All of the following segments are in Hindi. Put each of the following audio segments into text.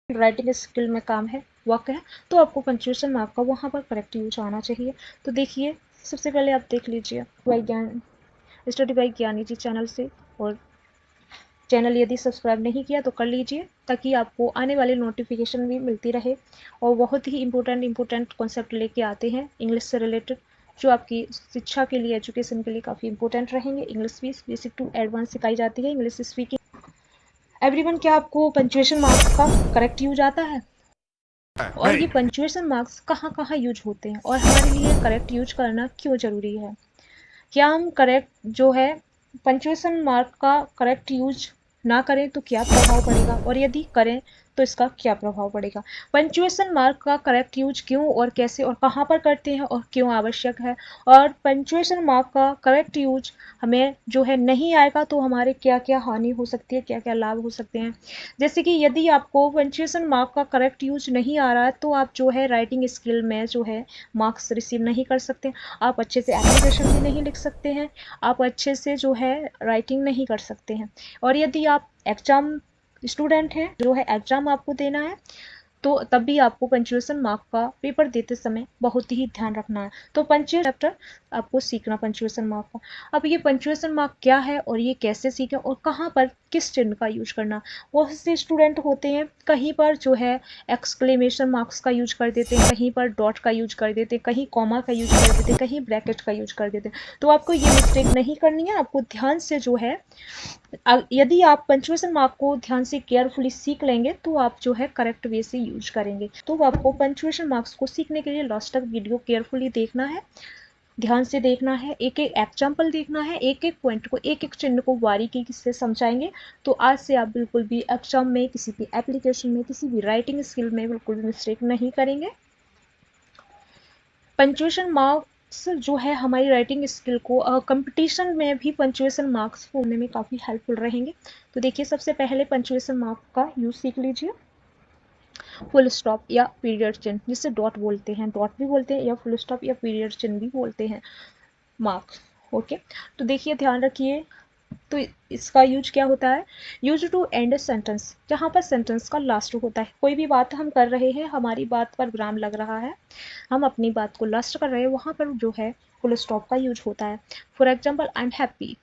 राइटिंग स्किल में काम है, वर्क है, तो आपको पंक्चुएशन मार्क का वहाँ पर करेक्ट यूज आना चाहिए। तो देखिए, सबसे पहले आप देख लीजिए स्टडी बाई ज्ञानी जी चैनल से, और चैनल यदि सब्सक्राइब नहीं किया तो कर लीजिए, ताकि आपको आने वाली नोटिफिकेशन भी मिलती रहे। और बहुत ही इम्पोर्टेंट कॉन्सेप्ट लेके आते हैं इंग्लिश से रिलेटेड, जो आपकी शिक्षा के लिए, एजुकेशन के लिए काफ़ी इंपॉर्टेंट रहेंगे। इंग्लिश भी बेसिक टू एडवांस सिखाई जाती है, इंग्लिश स्पीकिंग। एवरीवन, क्या आपको पंक्चुएशन मार्क्स का करेक्ट यूज आता है? और ये पंक्चुएशन मार्क्स कहाँ कहाँ यूज होते हैं, और हमारे लिए करेक्ट यूज करना क्यों ज़रूरी है? क्या हम करेक्ट जो है पंक्चुएशन मार्क का करेक्ट यूज ना करें तो क्या प्रभाव पड़ेगा, और यदि करें तो इसका क्या प्रभाव पड़ेगा? पंक्चुएशन मार्क का करेक्ट यूज क्यों और कैसे और कहाँ पर करते हैं और क्यों आवश्यक है, और पंक्चुएशन मार्क का करेक्ट यूज हमें जो है नहीं आएगा तो हमारे क्या क्या हानि हो सकती है, क्या क्या लाभ हो सकते हैं। जैसे कि यदि आपको पंक्चुएशन मार्क का करेक्ट यूज नहीं आ रहा है तो आप जो है राइटिंग स्किल में जो है मार्क्स रिसीव नहीं कर सकते, आप अच्छे से एप्लीकेशन भी नहीं लिख सकते हैं, आप अच्छे से जो है राइटिंग नहीं कर सकते हैं। और यदि आप एग्जाम स्टूडेंट हैं, जो है एग्जाम आपको देना है, तो तब भी आपको पंक्चुएशन मार्क का पेपर देते समय बहुत ही ध्यान रखना है। तो पंक्चुएशन चैप्टर आपको सीखना पंक्चुएशन मार्क का। अब ये पंक्चुएशन मार्क क्या है और ये कैसे सीखें और कहाँ पर किस चिन्ह का यूज करना। बहुत से स्टूडेंट होते हैं कहीं पर जो है एक्सक्लेमेशन मार्क्स का यूज कर देते हैं, कहीं पर डॉट का यूज कर देते हैं, कहीं कॉमा का यूज कर देते हैं, कहीं ब्रैकेट का यूज कर देते हैं। तो आपको ये मिस्टेक नहीं करनी है, आपको ध्यान से जो है यदि आप पंक्चुएशन मार्क को ध्यान से केयरफुली सीख लेंगे तो आप जो है करेक्ट वे से यूज करेंगे। तो आपको पंक्चुएशन मार्क्स को सीखने के लिए लास्ट तक वीडियो केयरफुली देखना है, ध्यान से देखना है, एक एक एग्जाम्पल देखना है, एक एक पॉइंट को, एक एक चिन्ह को बारीकी से समझाएंगे। तो आज से आप बिल्कुल भी एग्जाम में, किसी भी एप्लीकेशन में, किसी भी राइटिंग स्किल में बिल्कुल भी मिस्टेक नहीं करेंगे। पंक्चुएशन मार्क्स जो है हमारी राइटिंग स्किल को कंपटीशन में भी पंक्चुएशन मार्क्स होने में काफ़ी हेल्पफुल रहेंगे। तो देखिए, सबसे पहले पंक्चुएशन मार्क का यूज सीख लीजिए। फुल स्टॉप या पीरियड चिन्ह, जिसे डॉट बोलते हैं, डॉट भी बोलते हैं, या फुल स्टॉप या पीरियड चिन्ह भी बोलते हैं, मार्क्स। ओके, तो देखिए, ध्यान रखिए। तो इसका यूज क्या होता है? यूज टू एंड सेंटेंस, जहाँ पर सेंटेंस का लास्ट होता है। कोई भी बात हम कर रहे हैं, हमारी बात पर विराम लग रहा है, हम अपनी बात को लास्ट कर रहे हैं, वहाँ पर जो है फुल स्टॉप का यूज होता है। For example, I am happy,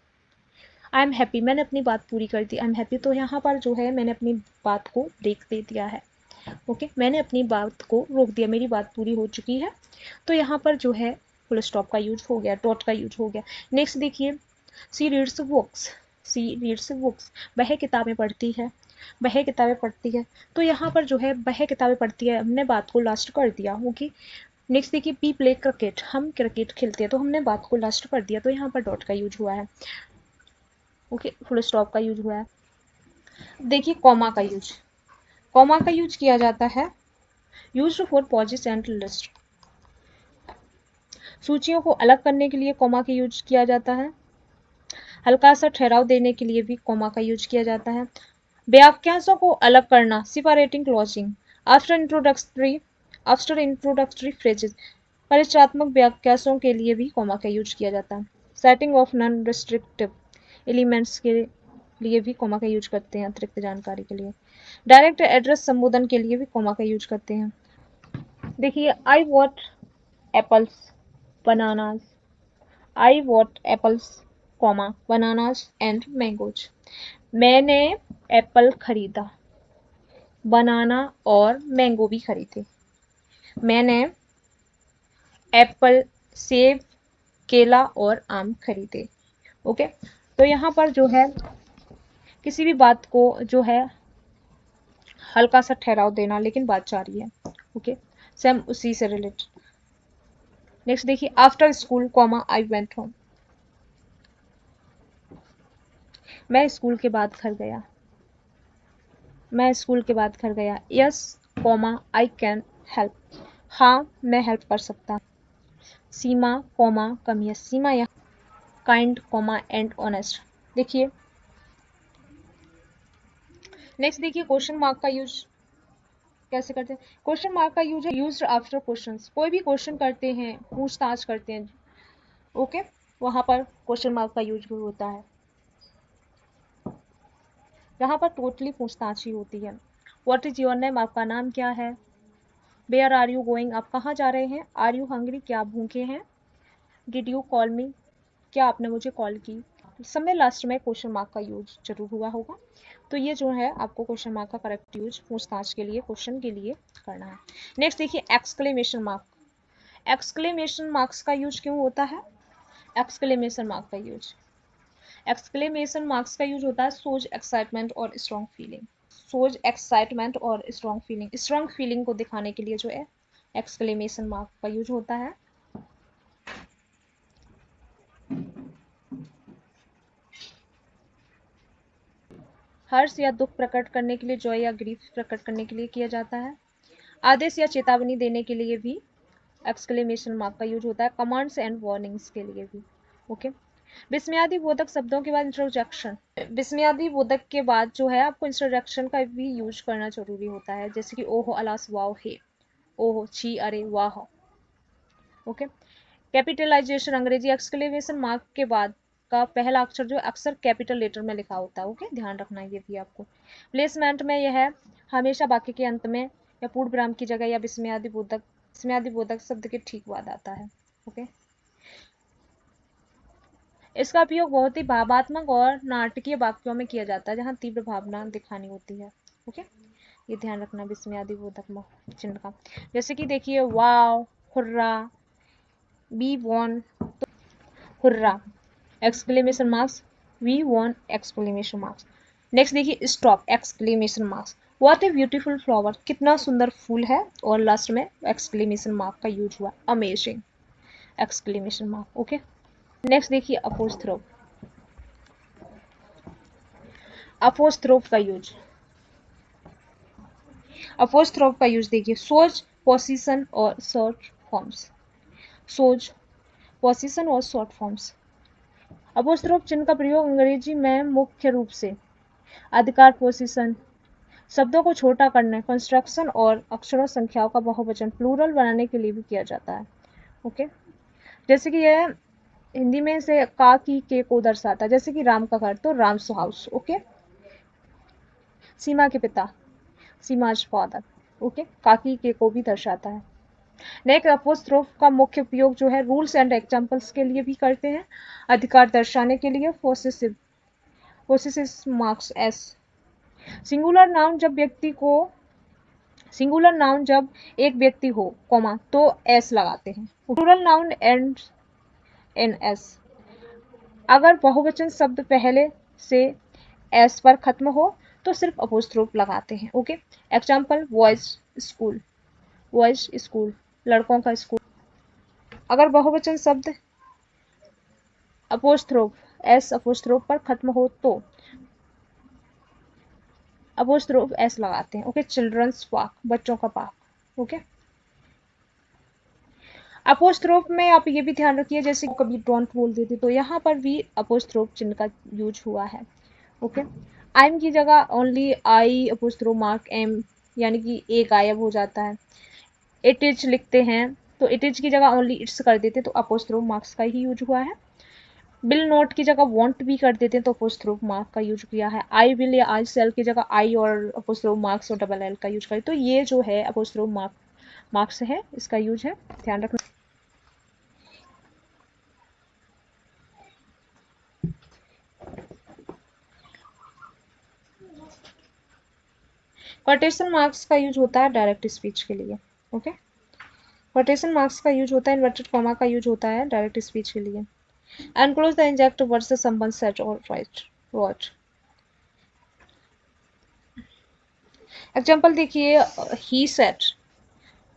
I am happy, मैंने अपनी बात पूरी कर दी, आई एम हैप्पी, तो यहाँ पर जो है मैंने अपनी बात को ब्रेक दे दिया है। ओके, मैंने अपनी बात को रोक दिया, मेरी बात पूरी हो चुकी है, तो यहाँ पर जो है फुल स्टॉप का यूज हो गया, डॉट का यूज हो गया। नेक्स्ट देखिए, सी रीड्स बुक्स, सी रीड्स बुक्स, वह किताबें पढ़ती है, वह किताबें पढ़ती है, तो यहाँ पर जो है वह किताबें पढ़ती है, हमने बात को लास्ट कर दिया। ओके, नेक्स्ट देखिए, पी प्ले क्रिकेट, हम क्रिकेट खेलते हैं, तो हमने बात को लास्ट कर दिया, तो यहाँ पर डॉट का यूज हुआ है। ओके, फुल स्टॉप का यूज हुआ है। देखिए, कॉमा का यूज, कॉमा का यूज किया जाता है used for pauses and list, सूचियों को अलग करने के लिए कॉमा का यूज किया जाता है, हल्का सा ठहराव देने के लिए भी कॉमा का यूज किया जाता है। वाक्यांशों को अलग करना, separating clausing, after introductory, after introductory phrases, परिचयात्मक वाक्यांशों के लिए भी कॉमा का यूज किया जाता है। Setting of non restrictive elements के लिए भी कॉमा का यूज करते हैं, अतिरिक्त जानकारी के लिए। डायरेक्ट एड्रेस संबोधन के लिए भी कॉमा का यूज करते हैं। देखिए, I bought apples, bananas, I bought apples, comma, bananas and mangoes, मैंने एप्पल खरीदा, बनाना और मैंगो भी खरीदे, मैंने एप्पल, सेब, केला और आम खरीदे। ओके, तो यहाँ पर जो है किसी भी बात को जो है हल्का सा ठहराव देना, लेकिन बात जारी है। ओके, सेम उसी से रिलेटेड। नेक्स्ट देखिए, after school, comma, I went home, मैं स्कूल के बाद घर गया, मैं स्कूल के बाद घर गया। Yes, comma, I can help, हाँ मैं हेल्प कर सकता। सीमा, कॉमा, कम, यस सीमा यहाँ काइंड, कॉमा, एंड ऑनेस्ट। देखिए, नेक्स्ट देखिए, क्वेश्चन मार्क का यूज कैसे करते हैं। क्वेश्चन मार्क का यूज है यूज्ड आफ्टर क्वेश्चंस, कोई भी क्वेश्चन करते हैं, पूछताछ करते हैं, ओके, वहां पर क्वेश्चन मार्क का यूज होता है, यहाँ पर टोटली पूछताछ ही होती है। व्हाट इज योर नेम, आपका नाम क्या है। वेयर आर यू गोइंग, आप कहाँ जा रहे हैं। आर यू हंग्री, क्या आप भूखे हैं। डिड यू कॉल मी, क्या आपने मुझे कॉल की। सब में लास्ट में क्वेश्चन मार्क का यूज जरूर हुआ होगा। तो ये जो है आपको क्वेश्चन मार्क का करेक्ट यूज पूछताछ के लिए, क्वेश्चन के लिए करना है। नेक्स्ट देखिए एक्सक्लेमेशन मार्क। एक्सक्लेमेशन मार्क्स का यूज क्यों होता है। एक्सक्लेमेशन मार्क का यूज, एक्सक्लेमेशन मार्क्स का यूज होता है सोज एक्साइटमेंट और स्ट्रॉन्ग फीलिंग। सोज एक्साइटमेंट और स्ट्रॉन्ग फीलिंग, स्ट्रॉन्ग फीलिंग को दिखाने के लिए जो है एक्सक्लेमेशन मार्क का यूज होता है। हर्ष या दुख प्रकट करने के लिए, जॉय या ग्रीफ प्रकट करने के लिए किया जाता है। आदेश या चेतावनी देने के लिए भी एक्सक्लेमेशन मार्क का यूज होता है। कमांड्स एंड वार्निंग्स के लिए भी। ओके, विस्मयादि बोधक शब्दों के बाद इंट्रोडक्शन, विस्मयादि बोधक के बाद जो है आपको इंट्रोडक्शन का भी यूज करना जरूरी होता है, जैसे कि ओहो, अलास, वाओ, हे, ओहो, छी, अरे, वाह। ओके, कैपिटलाइजेशन, अंग्रेजी एक्सक्लेमेशन मार्क के बाद का पहला अक्षर जो अक्सर कैपिटल लेटर में लिखा होता है। ओके, ध्यान रखना ये भी आपको। प्लेसमेंट में यह है हमेशा वाक्य के अंत में या पूर्ण विराम की जगह या विस्मयादि बोधक शब्द के ठीक बाद आता है। ओके, इसका उपयोग बहुत ही भावात्मक और नाटकीय वाक्यों में किया जाता है जहां तीव्र भावना दिखानी होती है। ओके, ये ध्यान रखना विस्मयादि बोधक चिन्ह का। जैसे कि देखिए wow, hurrah, we won, hurrah exclamation marks, we won exclamation marks. Next देखिए stop exclamation marks, what a beautiful flower, कितना सुंदर फूल है, और लास्ट में एक्सक्लेमेशन मार्क का यूज हुआ, amazing exclamation mark. Okay, next देखिए अपोस्ट्रोफ, अपोस्ट्रोफ का यूज, अपोस्ट्रोफ का यूज देखिए सोच, पोजीशन और शॉर्ट फॉर्म्स, सोच, पोजीशन और शॉर्ट फॉर्म्स। अपोस्ट्रोफ चिन्ह का प्रयोग अंग्रेजी में मुख्य रूप से अधिकार, पोजीशन, शब्दों को छोटा करने, कंस्ट्रक्शन और अक्षरों संख्याओं का बहुवचन प्लूरल बनाने के लिए भी किया जाता है। ओके, जैसे कि यह हिंदी में से का की के को दर्शाता है, जैसे कि राम का घर तो राम्स हाउस। ओके, सीमा के पिता, सीमाज फादर। ओके, काकी के को भी दर्शाता है। नेक्स्ट अपोस्ट्रोफ का मुख्य उपयोग जो है रूल्स एंड एग्जांपल्स के लिए भी करते हैं, अधिकार दर्शाने के लिए, possessive, possessive marks S, singular noun जब व्यक्ति को, सिंगुलर नाउन जब एक व्यक्ति हो कॉमा तो एस लगाते हैं, plural noun and N S, अगर बहुवचन शब्द पहले से एस पर खत्म हो तो सिर्फ अपोस्ट्रोफ लगाते हैं। Okay, example boys school, boys school, लड़कों का स्कूल। अगर बहुवचन शब्द अपोस्ट्रोफ एस अपोस्ट्रोफ पर खत्म हो तो अपोस्ट्रोफ एस लगाते हैं। ओके, चिल्ड्रंस पार्क, बच्चों का पार्क। ओके, अपोस्ट्रोफ में आप ये भी ध्यान रखिए, जैसे कभी डोंट बोल देते तो यहाँ पर भी अपोस्ट्रोफ चिन्ह का यूज हुआ है। ओके, आई एम की जगह only I apostrophe mark M, यानी कि ए गायब हो जाता है। इट इज लिखते हैं तो इट इज की जगह ओनली इट्स कर देते तो अपोस्ट्रोफ मार्क्स का ही यूज हुआ है। बिल नोट की जगह वॉन्ट भी कर देते हैं तो अपोस्ट्रोफ मार्क का यूज किया है। आई विल या आई सेल की जगह आई और अपोस्ट्रोफ मार्क्स और डबल एल का यूज करें तो ये जो है अपोस्ट्रोफ मार्क्स है, इसका यूज है, ध्यान रखना। कोटेशन मार्क्स का यूज होता है डायरेक्ट स्पीच के लिए। ओके, कोटेशन मार्क्स का यूज होता है, इन्वर्टेड कॉमा का यूज होता है डायरेक्ट स्पीच के लिए। Enclose the inject verses someone said और राइट व्हाट। एग्जांपल देखिए he said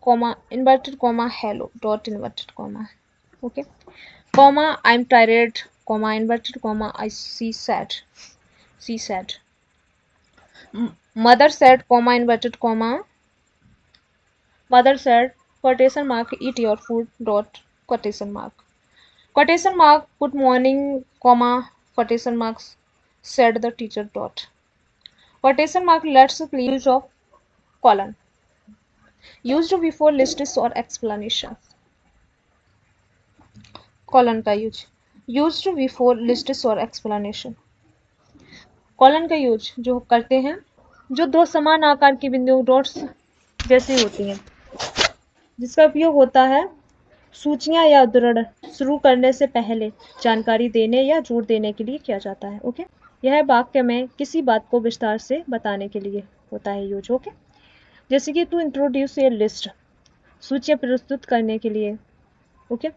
comma inverted comma hello dot inverted comma. Okay, comma I am tired comma inverted comma I she said, she said. Mother said comma inverted comma mother said quotation mark eat your food dot quotation mark, quotation mark good morning comma quotation marks said the teacher dot, quotation mark let's please use of colon used before lists or explanations, colon का use used before lists or explanation, colon का यूज जो करते हैं जो दो समान आकार की बिंदुओं डॉट्स जैसी होती हैं, जिसका उपयोग होता है सूचियां या उद्धरण शुरू करने से पहले जानकारी देने या जोर देने के लिए किया जाता है। ओके, यह वाक्य में किसी बात को विस्तार से बताने के लिए होता है यूज। ओके, जैसे कि टू इंट्रोड्यूस ए लिस्ट, सूचियां प्रस्तुत करने के लिए। Okay,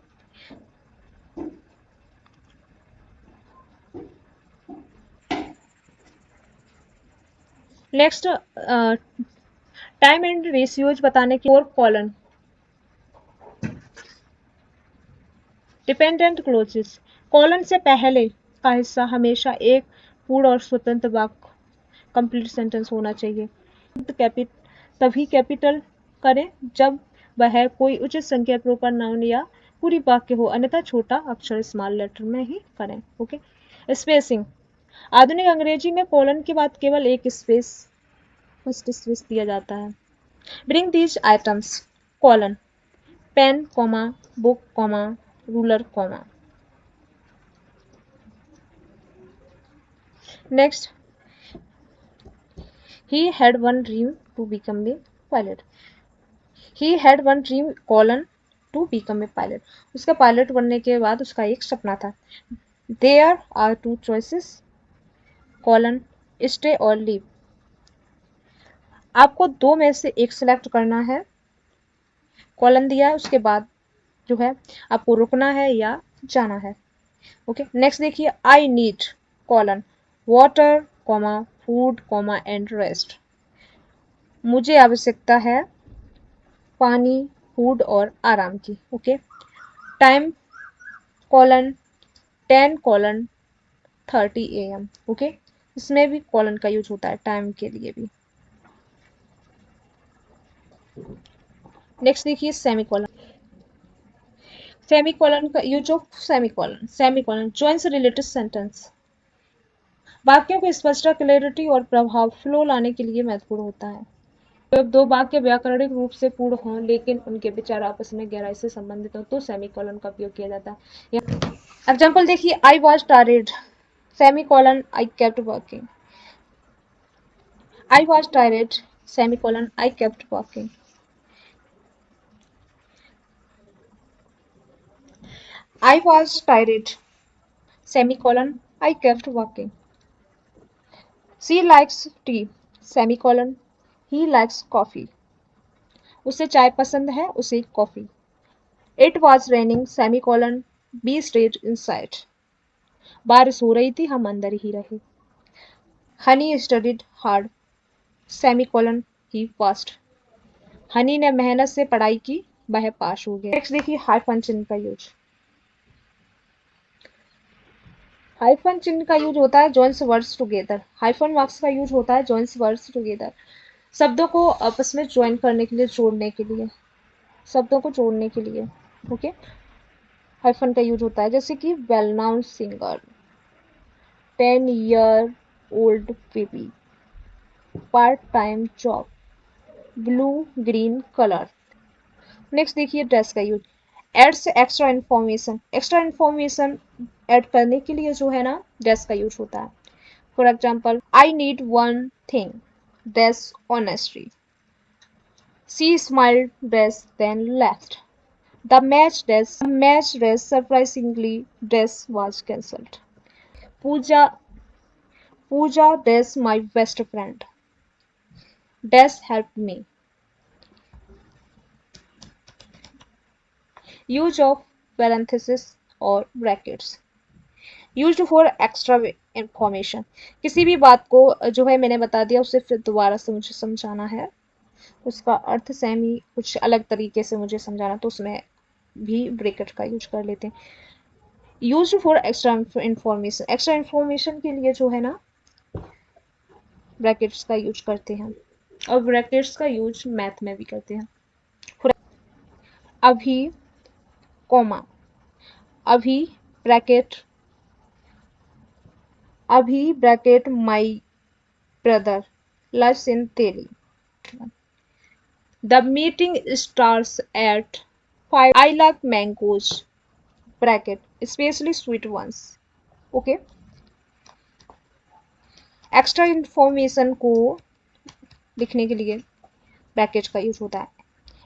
next time and ratios बताने की और कॉलन डिपेंडेंट क्लोजेस, कॉलन से पहले का हिस्सा हमेशा एक पूर्ण और स्वतंत्र वाक्य कंप्लीट सेंटेंस होना चाहिए। तभी कैपिटल करें जब वह कोई उचित संख्या प्रॉपर नाउन या पूरी वाक्य हो, अन्यथा छोटा अक्षर स्मॉल लेटर में ही करें। ओके, स्पेसिंग, आधुनिक अंग्रेजी में कॉलन के बाद केवल एक स्पेस, फर्स्ट स्पेस दिया जाता है। Bring these items, colon, pen comma book comma ruler comma. Next, he had one dream to become a pilot. He had one dream colon to become a pilot. उसका पायलट बनने के बाद उसका एक सपना था। There are two choices colon stay और leave. आपको दो में से एक सिलेक्ट करना है, कॉलन दिया है, उसके बाद जो है आपको रुकना है या जाना है। ओके, नेक्स्ट देखिए, I need colon water comma food comma and rest. मुझे आवश्यकता है पानी, फूड और आराम की। Okay, time colon 10:30 AM। Okay, इसमें भी कॉलन का यूज होता है टाइम के लिए भी। नेक्स्ट देखिए, सेमीकोलन, सेमीकोलन का use of semicolon, semicolon joins related sentence, वाक्यों को स्पष्टता, क्लैरिटी और प्रभाव फ्लो लाने के लिए महत्वपूर्ण होता है। जब दो वाक्य व्याकरणिक रूप से पूर्ण हों लेकिन उनके विचार आपस में गहराई से संबंधित हों तो सेमीकोलन का उपयोग किया जाता है। एग्जाम्पल देखिए, I was tired semicolon I kept working. I was tired, semicolon, I kept walking. I was tired, semicolon, I kept walking. She likes tea, semicolon, he likes coffee. उसे चाय पसंद है, उसे coffee. It was raining, semicolon, we stayed inside. बारिश हो रही थी, हम अंदर ही रहे। Honey studied hard, semicolon, he passed. Honey ने मेहनत से पढ़ाई की, वह पास हो गया। नेक्स्ट देखिए, हाइफन चिन्ह का यूज। हाइफन चिन्ह का यूज होता है joins words together. Hyphen marks का यूज होता है जॉइंस वर्ड्स टुगेदर, शब्दों को आपस में ज्वाइन करने के लिए, जोड़ने के लिए, शब्दों को जोड़ने के लिए। ओके, हाइफन का यूज होता है, जैसे कि well known singer, 10-year-old baby, part time job, blue green colour. Next देखिए, ड्रेस का use, adds extra information, extra information add करने के लिए जो है ना ड्रेस का यूज होता है। For example, I need one thing, dress honesty. She smiled dress then left. The match dress surprisingly dress was cancelled. Pooja Pooja dress my best friend. Dress helped me. Use of parenthesis or brackets. Used for extra information. किसी भी बात को जो है मैंने बता दिया उसे फिर दोबारा से मुझे समझाना है, उसका अर्थ सेम ही कुछ अलग तरीके से मुझे समझाना, तो उसमें भी ब्रैकेट का यूज कर लेते हैं। Use for extra information, extra information के लिए जो है ना ब्रैकेट्स का यूज करते हैं, और ब्रैकेट्स का यूज मैथ में भी करते हैं। अभी कॉमा, अभी ब्रैकेट, अभी bracket my brother lives in Delhi. The meeting starts at 5. I like mangoes, bracket, especially sweet ones. Okay. Extra information को लिखने के लिए ब्रैकेट का यूज होता है।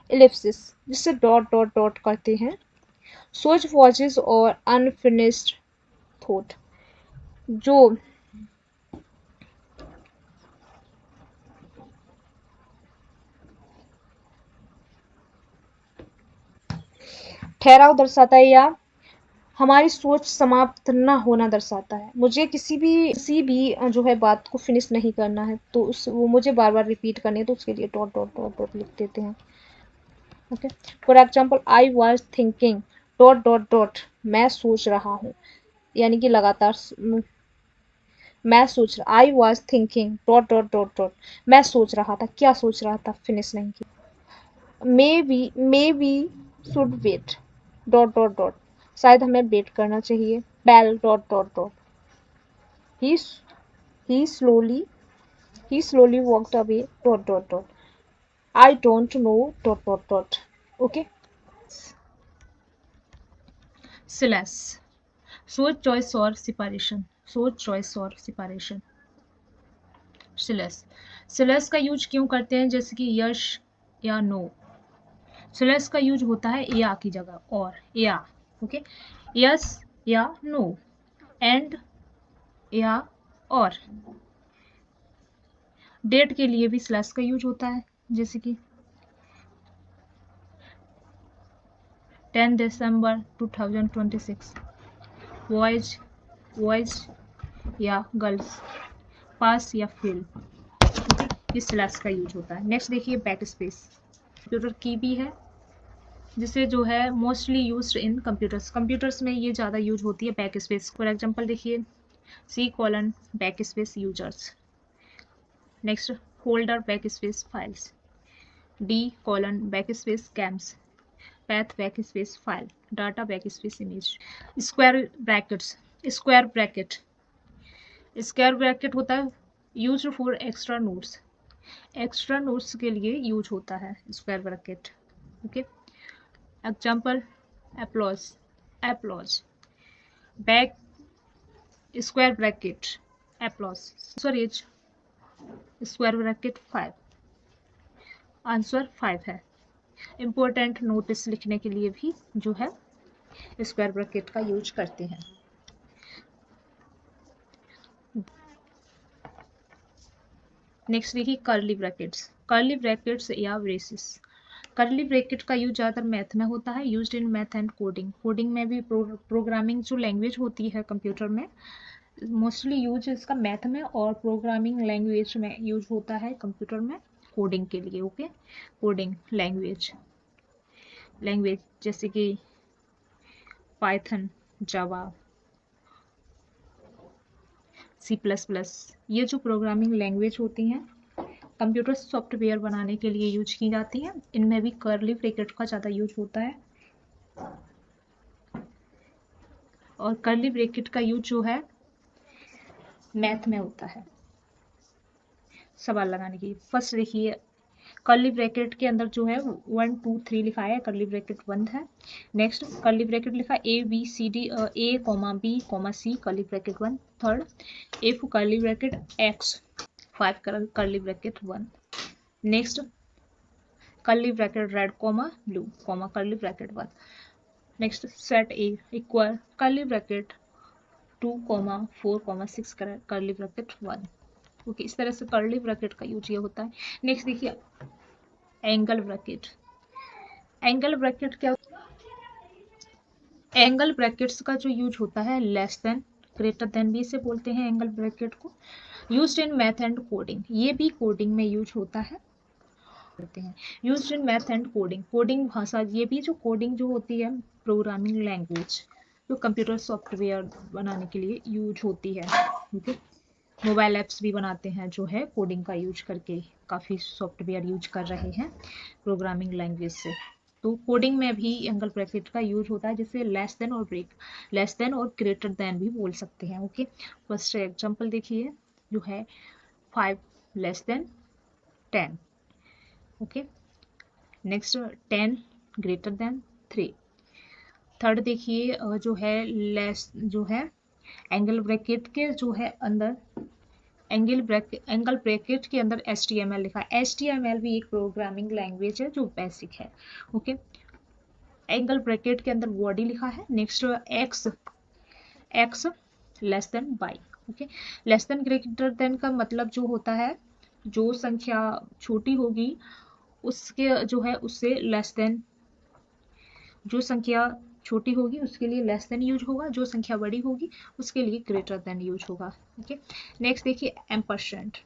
एलिप्सिस, जिससे डॉट डॉट डॉट करते हैं। सोच वॉचेस और अनफिनिश्ड थॉट, जो ठहराव दर्शाता है या हमारी सोच समाप्त ना होना दर्शाता है। मुझे किसी भी जो है बात को फिनिश नहीं करना है, तो उस वो मुझे बार बार रिपीट करनी है, तो उसके लिए डॉट डॉट डॉट डॉट लिख देते हैं। Okay, for example I was thinking dot dot dot, मैं सोच रहा हूँ, यानी कि लगातार मैं सोच रहा, I was thinking dot dot dot dot, मैं सोच रहा था, क्या सोच रहा था, फिनिश नहीं किया। Maybe should wait dot dot dot, शायद हमें वेट करना चाहिए। Well dot dot dot, he he slowly he slowly walked away dot dot dot, I don't know dot dot dot. Okay, slash, सोच चॉइस और सिपारेशन, सोच चॉइस और सिपारेशन। स्लैश, स्लैश का यूज क्यों करते हैं, जैसे कि यश या नो। स्लैश का यूज होता है या की जगह और, या। ओके, यस या नो, एंड या और। डेट के लिए भी स्लैश का यूज होता है, जैसे कि 10 दिसंबर 2026, बॉयज बॉयज या गर्ल्स, पास या फेल, इस स्लैश का यूज होता है। नेक्स्ट देखिए बैक स्पेस, कंप्यूटर की भी है, जिसे जो है मोस्टली यूज्ड इन कंप्यूटर्स में ये ज़्यादा यूज होती है बैक स्पेस। फॉर एग्जांपल देखिए C: back space users, next folder back space files, D: back space camps, path back space file, data back space image. Square brackets, square bracket square bracket होता है यूज फॉर एक्स्ट्रा नोट्स के लिए यूज होता है square bracket. Okay, example applause, applause, back square bracket applause, answer is square bracket 5, answer 5 है। इंपॉर्टेंट नोटिस लिखने के लिए भी जो है स्क्वायर ब्रैकेट का यूज करते हैं। नेक्स्ट देखिए कर्ली ब्रैकेट्स, कर्ली ब्रैकेट्स या ब्रेसेस। कर्ली ब्रैकेट का यूज ज़्यादातर मैथ में होता है, used in math and coding. Coding में भी प्रोग्रामिंग जो लैंग्वेज होती है कंप्यूटर में, मोस्टली यूज इसका मैथ में और प्रोग्रामिंग लैंग्वेज में यूज होता है कंप्यूटर में कोडिंग के लिए। ओके, कोडिंग लैंग्वेज जैसे कि पाइथन, जावा, C++, ये जो प्रोग्रामिंग लैंग्वेज होती हैं कंप्यूटर सॉफ्टवेयर बनाने के लिए यूज की जाती हैं, इनमें भी कर्ली ब्रैकेट का ज़्यादा यूज होता है। और कर्ली ब्रैकेट का यूज जो है मैथ में होता है सवाल लगाने के लिए। फर्स्ट देखिए कर्ली ब्रैकेट के अंदर जो है 1 2 3 लिखा है, कर्ली ब्रैकेट बंद है। नेक्स्ट कर्ली ब्रैकेट लिखा ABCD, A, B, curly bracket बंद। Third F curly bracket X, 5 curly bracket 1। Next curly bracket red blue curly bracket 1। Next set A equal curly bracket 2, 4, 6 curly bracket 1। Okay, इस तरह से कर्ली ब्रैकेट का यूज ये होता है। नेक्स्ट देखिए एंगल ब्रैकेट, एंगल ब्रैकेट क्या, एंगल ब्रैकेट्स का जो यूज होता है लेस देन, ग्रेटर देन भी इसे बोलते हैं एंगल ब्रैकेट को, used in math and coding, ये भी कोडिंग में यूज होता है, करते हैं used in math and coding, coding भाषा, ये भी जो कोडिंग जो होती है प्रोग्रामिंग लैंग्वेज जो कंप्यूटर सॉफ्टवेयर बनाने के लिए यूज होती है। ओके, मोबाइल ऐप्स भी बनाते हैं जो है कोडिंग का यूज करके, काफ़ी सॉफ्टवेयर यूज कर रहे हैं प्रोग्रामिंग लैंग्वेज से। तो कोडिंग में भी एंगल ब्रैकेट का यूज होता है, जिसे लेस देन और ग्रेटर देन भी बोल सकते हैं। ओके, फर्स्ट एग्जांपल देखिए जो है 5 less than 10। Okay, next 10 greater than 3। Third देखिए जो है लेस, जो है एंगल ब्रैकेट के जो है अंदर एंगल ब्रैकेट के अंदर HTML लिखा है। HTML भी एक प्रोग्रामिंग लैंग्वेज है जो बेसिक है। ओके, एंगल ब्रैकेट के अंदर बॉडी लिखा है। Next x less than by. Okay, less than greater than का मतलब जो होता है, जो संख्या छोटी होगी उसके जो है उससे लेस देन, जो संख्या छोटी होगी उसके लिए लेस देन यूज होगा, जो संख्या बड़ी होगी उसके लिए ग्रेटर देन यूज होगा। ओके, नेक्स्ट देखिए एम्परसेंड।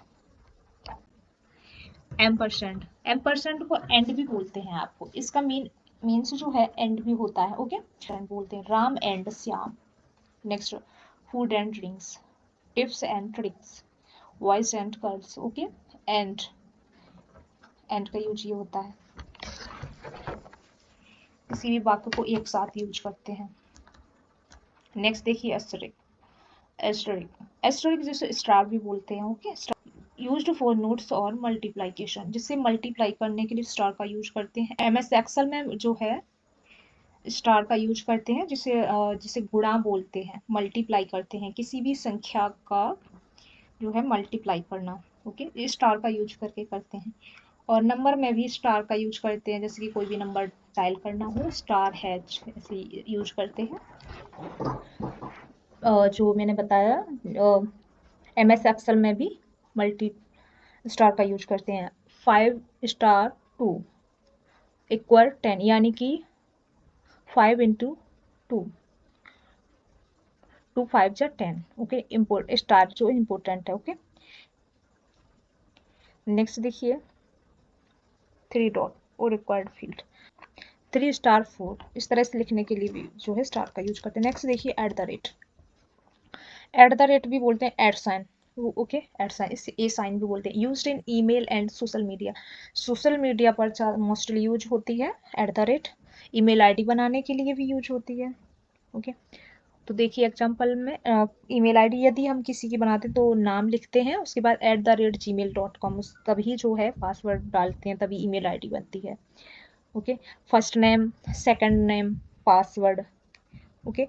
एम्परसेंड को एंड भी बोलते हैं आपको, इसका मीन्स जो है एंड भी होता है। ओके, बोलते हैं Ram and Shyam. Next food and drinks, tips and tricks, voice and girls. Okay, and का यूज ये होता है, किसी भी वाक्य को एक साथ यूज करते हैं। नेक्स्ट देखिए एस्टरिक जिसे स्टार भी बोलते हैं। ओके, यूज्ड फॉर नोट्स और मल्टीप्लिकेशन, जिसे मल्टीप्लाई करने के लिए स्टार का यूज करते हैं। MS एक्सेल में जो है स्टार का यूज करते हैं, जिसे गुणा बोलते हैं, मल्टीप्लाई करते हैं, किसी भी संख्या का जो है मल्टीप्लाई करना। ओके, ये स्टार का यूज करके करते हैं। और नंबर में भी स्टार का यूज करते हैं, जैसे कि कोई भी नंबर डायल करना हो स्टार हैच ऐसे यूज करते हैं। जो मैंने बताया MS एक्सेल में भी मल्टी स्टार का यूज करते हैं। 5 स्टार 2 इक्वल 10, यानी कि 5 इंटू 2, 2 5 जा 10। ओके, स्टार जो इम्पोर्टेंट है। ओके, नेक्स्ट देखिए 3 डॉट और रिक्वायर्ड फील्ड, 3 स्टार 4, इस तरह से लिखने के लिए भी जो है स्टार का यूज करते हैं। नेक्स्ट देखिए एट द रेट भी बोलते हैं, at sign. Okay, at sign, इसे ए साइन भी बोलते हैं। Used in email and social media पर मोस्टली यूज होती है at the rate. Email ID बनाने के लिए भी यूज होती है। ओके, तो देखिए एग्जाम्पल में ईमेल आईडी यदि हम किसी की बनाते हैं तो नाम लिखते हैं, उसके बाद @gmail.com, तभी जो है पासवर्ड डालते हैं, तभी ईमेल आईडी बनती है। Okay, first name, second name, password. Okay,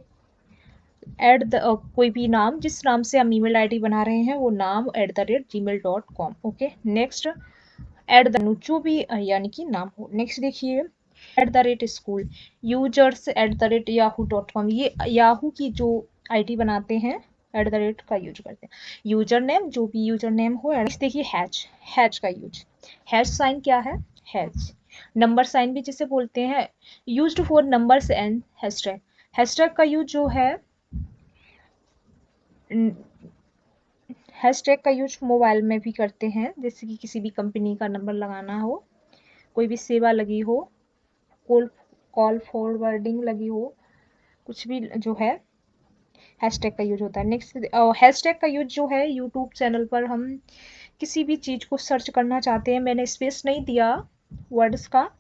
कोई भी नाम, जिस नाम से हम ईमेल आईडी बना रहे हैं वो नाम @gmail.com। ओके, नेक्स्ट जो भी यानी कि नाम हो। नेक्स्ट देखिए @स्कूल, यूजर्स @yahoo.com, ये याहू की जो आईडी बनाते हैं @ का यूज करते हैं। यूजर नेम, जो भी यूजर नेम हो। देखिए हैच का यूज, हैश साइन क्या है, हैच। नंबर साइन भी जिसे बोलते हैं, used for numbers and hashtag. Hashtag का यूज जो है, हैशटैग का यूज मोबाइल में भी करते हैं, जैसे कि किसी भी कंपनी का नंबर लगाना हो, कोई भी सेवा लगी हो, कॉल फॉरवर्डिंग लगी हो, कुछ भी जो है हैशटैग का यूज होता है। नेक्स्ट हैशटैग का यूज जो है, यूट्यूब चैनल पर हम किसी भी चीज़ को सर्च करना चाहते हैं, मैंने स्पेस नहीं दिया वर्ड्स का,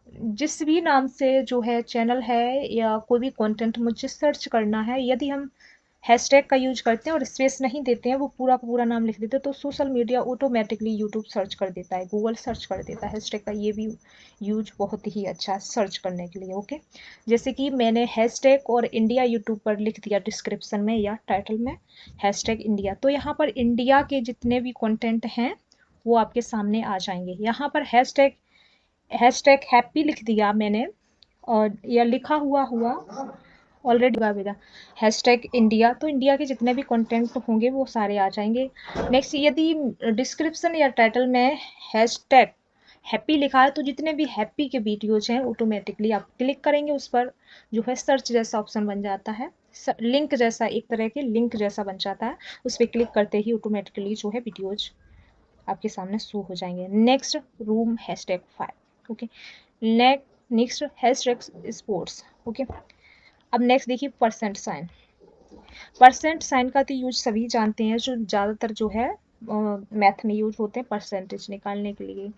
जिस भी नाम से जो है चैनल है या कोई भी कंटेंट मुझे सर्च करना है, यदि हम हैशटैग का यूज करते हैं और स्पेस नहीं देते हैं, वो पूरा का पूरा नाम लिख देते हैं, तो social media automatically YouTube search कर देता है, गूगल सर्च कर देता है। हैशटैग का ये भी यूज बहुत ही अच्छा है सर्च करने के लिए। ओके, जैसे कि मैंने हैशटैग और इंडिया यूट्यूब पर लिख दिया डिस्क्रिप्शन में या टाइटल में हैशटैग इंडिया, तो यहाँ पर इंडिया के जितने भी कंटेंट हैं वो आपके सामने आ जाएंगे। यहाँ पर हैशटैग हैप्पी लिख दिया मैंने, और या लिखा हुआ ऑलरेडी भेजा हैशटैग इंडिया, तो इंडिया के जितने भी कंटेंट होंगे वो सारे आ जाएंगे। नेक्स्ट, यदि डिस्क्रिप्शन या टाइटल में हैशटैग हैप्पी लिखा है, तो जितने भी हैप्पी के वीडियोज हैं ऑटोमेटिकली आप क्लिक करेंगे उस पर, जो है सर्च जैसा ऑप्शन बन जाता है, लिंक जैसा, एक तरह के लिंक जैसा बन जाता है, उस पर क्लिक करते ही ऑटोमेटिकली जो है वीडियोज आपके सामने शो हो जाएंगे। Next room hashtag 5। Okay, next hashtag sports. Okay, अब नेक्स्ट देखिए परसेंट साइन का तो यूज सभी जानते हैं, जो ज़्यादातर जो है मैथ में यूज होते हैं परसेंटेज निकालने के लिए।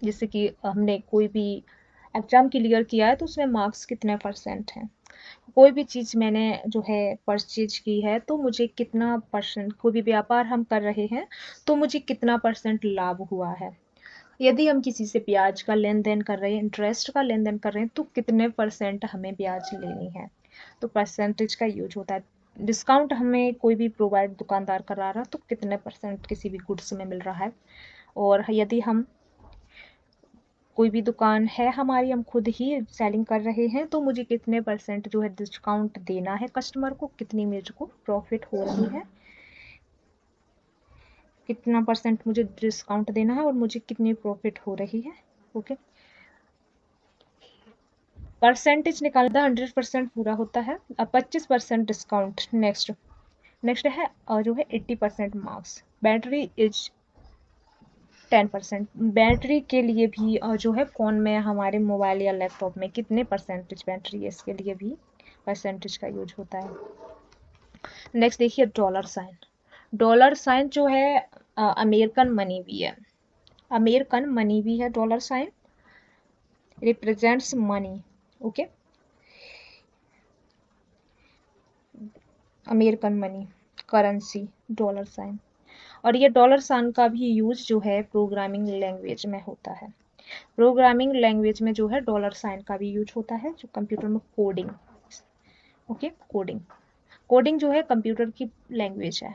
जैसे कि हमने कोई भी एग्जाम क्लियर किया है तो उसमें मार्क्स कितने परसेंट हैं, कोई भी चीज़ मैंने जो है परचेज की है तो मुझे कितना परसेंट, कोई भी व्यापार हम कर रहे हैं तो मुझे कितना परसेंट लाभ हुआ है। यदि हम किसी से ब्याज का लेन देन कर रहे हैं, इंटरेस्ट का लेन देन कर रहे हैं, तो कितने परसेंट हमें ब्याज लेनी है, तो परसेंटेज का यूज होता है। डिस्काउंट हमें कोई भी प्रोवाइड दुकानदार करा रहा तो कितने % किसी भी गुड्स में मिल रहा है, और यदि हम कोई भी दुकान है हमारी, हम खुद ही सेलिंग कर रहे हैं, तो मुझे कितने % जो है डिस्काउंट देना है कस्टमर को, कितनी मुझको प्रॉफिट हो रही है, कितना % मुझे डिस्काउंट देना है और मुझे कितनी प्रॉफिट हो रही है। ओके, परसेंटेज निकालना 100% पूरा होता है। अब 25% डिस्काउंट। नेक्स्ट है जो है 80% मार्क्स। Battery is 10%। बैटरी के लिए भी जो है फ़ोन में, हमारे मोबाइल या लैपटॉप में कितने % बैटरी है, इसके लिए भी % का यूज होता है। नेक्स्ट देखिए डॉलर साइन। डॉलर साइन जो है अमेरिकन मनी भी है, अमेरिकन मनी भी है dollar sign, represents money. Okay, American money currency dollar sign. और ये डॉलर साइन का भी यूज जो है प्रोग्रामिंग लैंग्वेज में होता है। प्रोग्रामिंग लैंग्वेज में जो है डॉलर साइन का भी यूज होता है, जो कंप्यूटर में कोडिंग। ओके, कोडिंग, कोडिंग जो है कंप्यूटर की लैंग्वेज है।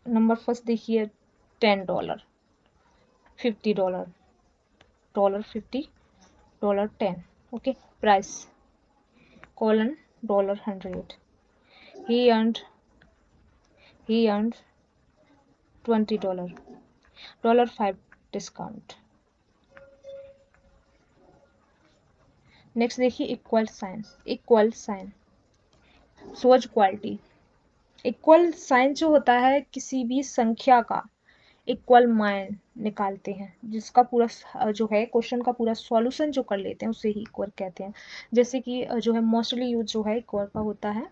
नंबर फर्स्ट देखिए $10, $50, $50, $10। Okay, price colon $100। he earned $20, $5 discount. Next देखिए इक्वल साइन। इक्वल साइन सोज क्वालिटी। इक्वल साइन जो होता है किसी भी संख्या का इक्वल मान निकालते हैं, जिसका पूरा जो है क्वेश्चन का पूरा सॉल्यूशन जो कर लेते हैं उसे ही इक्वल कहते हैं। जैसे कि जो है मोस्टली यूज जो है इक्वल का होता है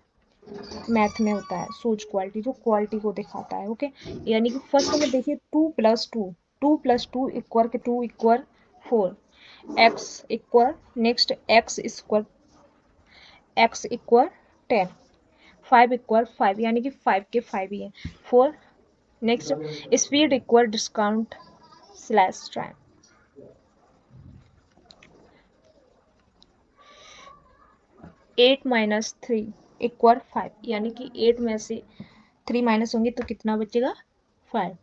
मैथ में होता है, सोच क्वालिटी, जो क्वालिटी को दिखाता है। ओके, यानी कि फर्स्ट में देखिए 2 + 2 2 + 4, x equal, next x equal 10, 5 equal 5, यानी कि 5 के 5 ही है 4। Next speed equal distance slash time. Eight minus 3 equal 5, यानी कि 8 में से 3 माइनस होंगे तो कितना बचेगा 5।